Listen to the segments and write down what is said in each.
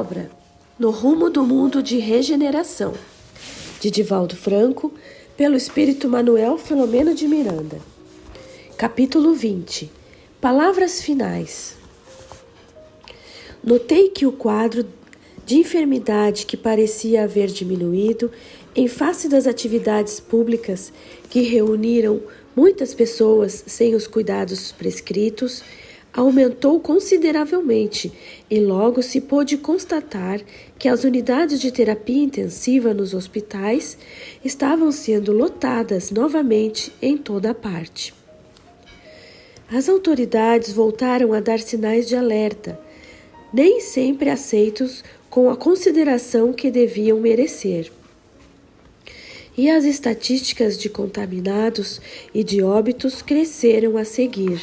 obra, No Rumo do Mundo de Regeneração, de Divaldo Franco, pelo espírito Manuel Filomeno de Miranda. Capítulo 20. Palavras finais. Notei que o quadro de enfermidade que parecia haver diminuído em face das atividades públicas que reuniram muitas pessoas sem os cuidados prescritos, aumentou consideravelmente e logo se pôde constatar que as unidades de terapia intensiva nos hospitais estavam sendo lotadas novamente em toda a parte. As autoridades voltaram a dar sinais de alerta, nem sempre aceitos com a consideração que deviam merecer. E as estatísticas de contaminados e de óbitos cresceram a seguir.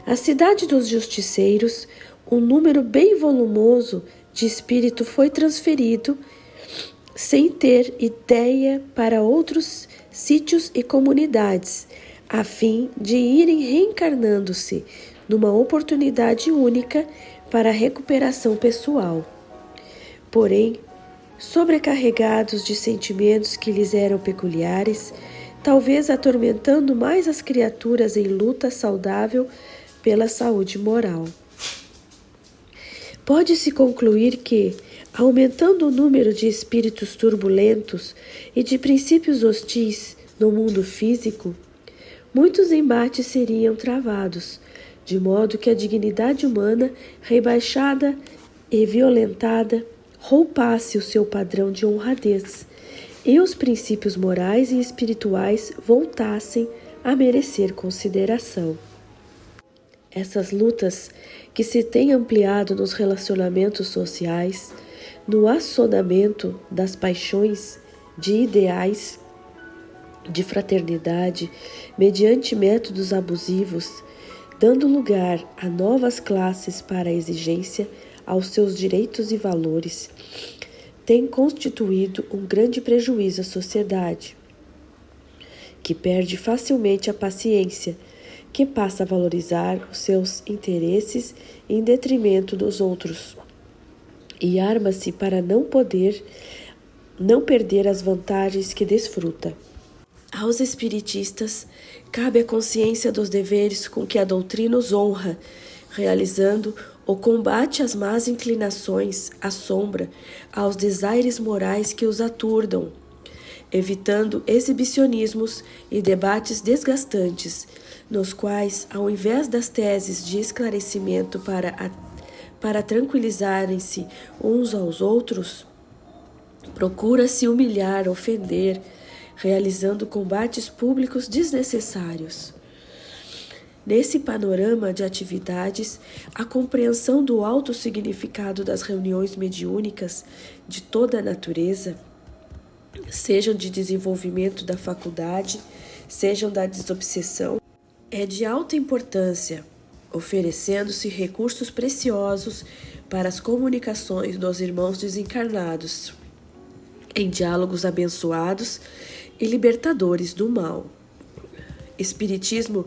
A cidade dos justiceiros, um número bem volumoso de espírito foi transferido, sem ter ideia, para outros sítios e comunidades, a fim de irem reencarnando-se numa oportunidade única para a recuperação pessoal. Porém, sobrecarregados de sentimentos que lhes eram peculiares, talvez atormentando mais as criaturas em luta saudável pela saúde moral. Pode-se concluir que, aumentando o número de espíritos turbulentos e de princípios hostis no mundo físico, muitos embates seriam travados, de modo que a dignidade humana, rebaixada e violentada, roupasse o seu padrão de honradez, e os princípios morais e espirituais voltassem a merecer consideração. Essas lutas que se têm ampliado nos relacionamentos sociais, no assonamento das paixões, de ideais de fraternidade, mediante métodos abusivos, dando lugar a novas classes para a exigência aos seus direitos e valores, tem constituído um grande prejuízo à sociedade, que perde facilmente a paciência, que passa a valorizar os seus interesses em detrimento dos outros, e arma-se para não perder as vantagens que desfruta. Aos espiritistas cabe a consciência dos deveres com que a doutrina os honra, realizando o combate às más inclinações, à sombra, aos desaires morais que os aturdam, evitando exibicionismos e debates desgastantes, nos quais, ao invés das teses de esclarecimento para tranquilizarem-se uns aos outros, procura-se humilhar, ofender, realizando combates públicos desnecessários. Nesse panorama de atividades, a compreensão do alto significado das reuniões mediúnicas de toda a natureza, sejam de desenvolvimento da faculdade, sejam da desobsessão, é de alta importância, oferecendo-se recursos preciosos para as comunicações dos irmãos desencarnados, em diálogos abençoados e libertadores do mal. Espiritismo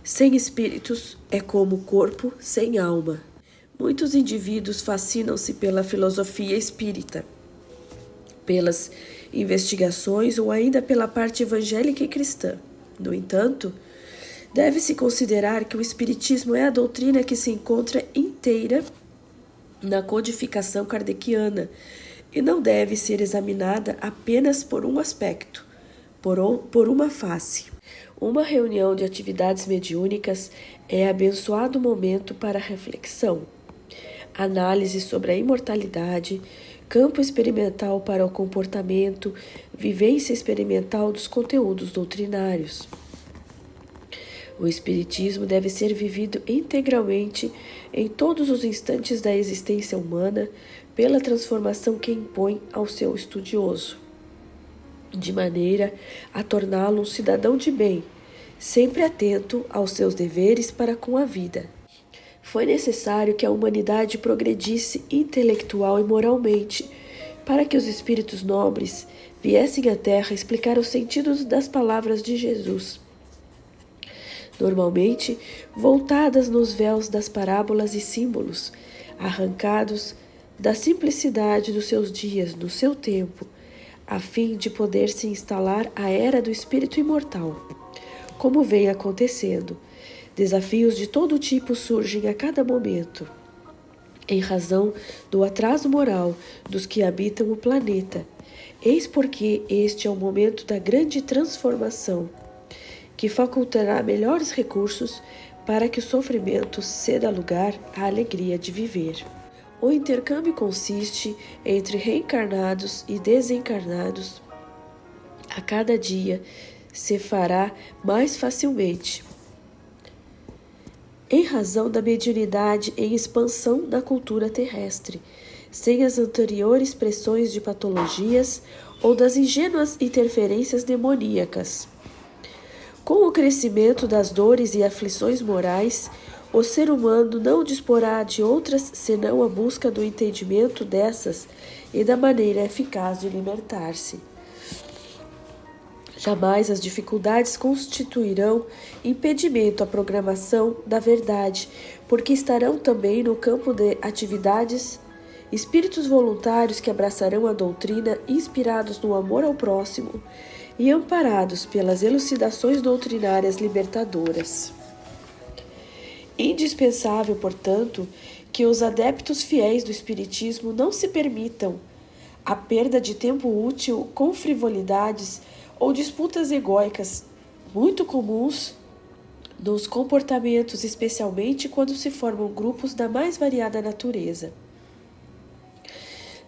sem espíritos é como corpo sem alma. Muitos indivíduos fascinam-se pela filosofia espírita, pelas investigações ou ainda pela parte evangélica e cristã. No entanto, deve-se considerar que o espiritismo é a doutrina que se encontra inteira na codificação kardeciana e não deve ser examinada apenas por um aspecto, por uma face. Uma reunião de atividades mediúnicas é abençoado momento para reflexão, análise sobre a imortalidade, campo experimental para o comportamento, vivência experimental dos conteúdos doutrinários. O espiritismo deve ser vivido integralmente em todos os instantes da existência humana pela transformação que impõe ao seu estudioso, de maneira a torná-lo um cidadão de bem, sempre atento aos seus deveres para com a vida. Foi necessário que a humanidade progredisse intelectual e moralmente, para que os espíritos nobres viessem à Terra explicar o sentido das palavras de Jesus, normalmente voltadas nos véus das parábolas e símbolos, arrancados da simplicidade dos seus dias, do seu tempo, a fim de poder se instalar a era do espírito imortal. Como vem acontecendo, desafios de todo tipo surgem a cada momento, em razão do atraso moral dos que habitam o planeta. Eis porque este é o momento da grande transformação, que facultará melhores recursos para que o sofrimento ceda lugar à alegria de viver. O intercâmbio consiste entre reencarnados e desencarnados. A cada dia se fará mais facilmente, em razão da mediunidade em expansão da cultura terrestre, sem as anteriores pressões de patologias ou das ingênuas interferências demoníacas. Com o crescimento das dores e aflições morais, o ser humano não disporá de outras senão a busca do entendimento dessas e da maneira eficaz de libertar-se. Jamais as dificuldades constituirão impedimento à programação da verdade, porque estarão também no campo de atividades espíritos voluntários que abraçarão a doutrina, inspirados no amor ao próximo e amparados pelas elucidações doutrinárias libertadoras. Indispensável, portanto, que os adeptos fiéis do Espiritismo não se permitam a perda de tempo útil com frivolidades ou disputas egóicas muito comuns nos comportamentos, especialmente quando se formam grupos da mais variada natureza.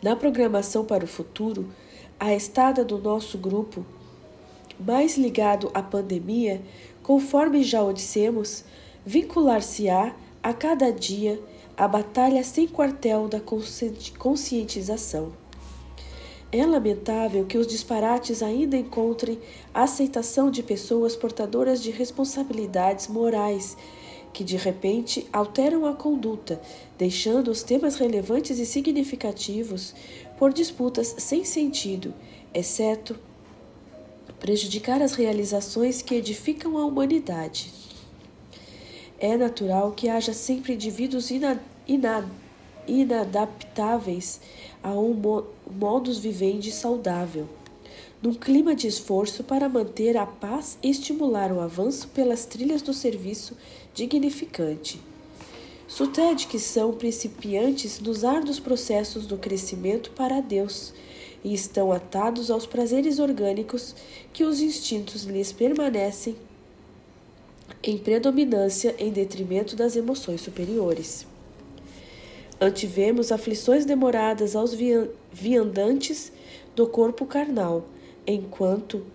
Na programação para o futuro, a estada do nosso grupo, mais ligado à pandemia, conforme já o dissemos, vincular-se-á a cada dia a batalha sem quartel da conscientização. É lamentável que os disparates ainda encontrem a aceitação de pessoas portadoras de responsabilidades morais que, de repente, alteram a conduta, deixando os temas relevantes e significativos por disputas sem sentido, exceto prejudicar as realizações que edificam a humanidade. É natural que haja sempre indivíduos inadaptáveis a um modus vivendi saudável, num clima de esforço para manter a paz e estimular o avanço pelas trilhas do serviço dignificante. Sucede que são principiantes nos árduos processos do crescimento para Deus e estão atados aos prazeres orgânicos que os instintos lhes permanecem em predominância em detrimento das emoções superiores. Antivemos aflições demoradas aos viandantes do corpo carnal, enquanto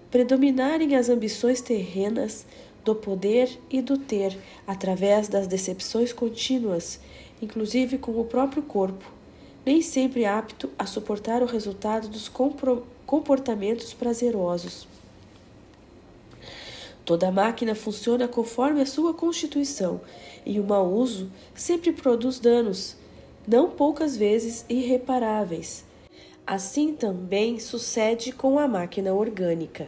predominarem as ambições terrenas do poder e do ter, através das decepções contínuas, inclusive com o próprio corpo, nem sempre apto a suportar o resultado dos comportamentos prazerosos. Toda máquina funciona conforme a sua constituição, e o mau uso sempre produz danos, não poucas vezes irreparáveis. Assim também sucede com a máquina orgânica.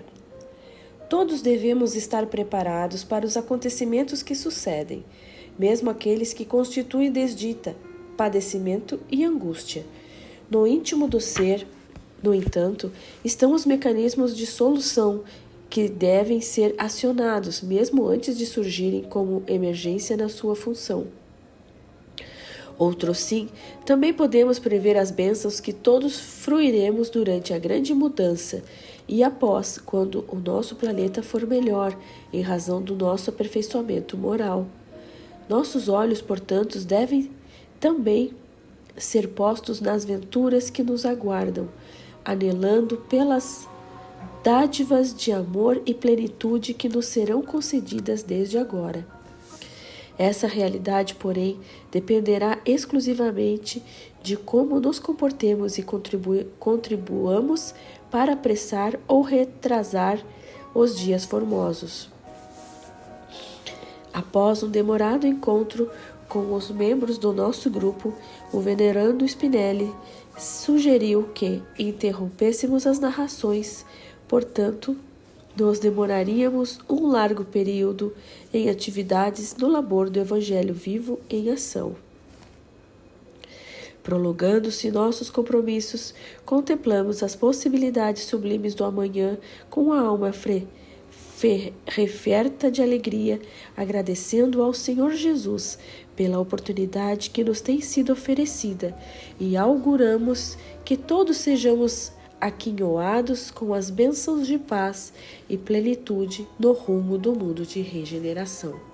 Todos devemos estar preparados para os acontecimentos que sucedem, mesmo aqueles que constituem desdita, padecimento e angústia. No íntimo do ser, no entanto, estão os mecanismos de solução que devem ser acionados, mesmo antes de surgirem como emergência na sua função. Outrosim, também podemos prever as bênçãos que todos fruiremos durante a grande mudança e após, quando o nosso planeta for melhor, em razão do nosso aperfeiçoamento moral. Nossos olhos, portanto, devem também ser postos nas venturas que nos aguardam, anelando pelas dádivas de amor e plenitude que nos serão concedidas desde agora. Essa realidade, porém, dependerá exclusivamente de como nos comportemos e contribuamos para apressar ou retrasar os dias formosos. Após um demorado encontro com os membros do nosso grupo, o venerando Spinelli sugeriu que interrompêssemos as narrações. Portanto, nos demoraríamos um largo período em atividades no labor do Evangelho vivo em ação. Prolongando-se nossos compromissos, contemplamos as possibilidades sublimes do amanhã com a alma referta de alegria, agradecendo ao Senhor Jesus pela oportunidade que nos tem sido oferecida e auguramos que todos sejamos aquinhoados com as bênçãos de paz e plenitude no rumo do mundo de regeneração.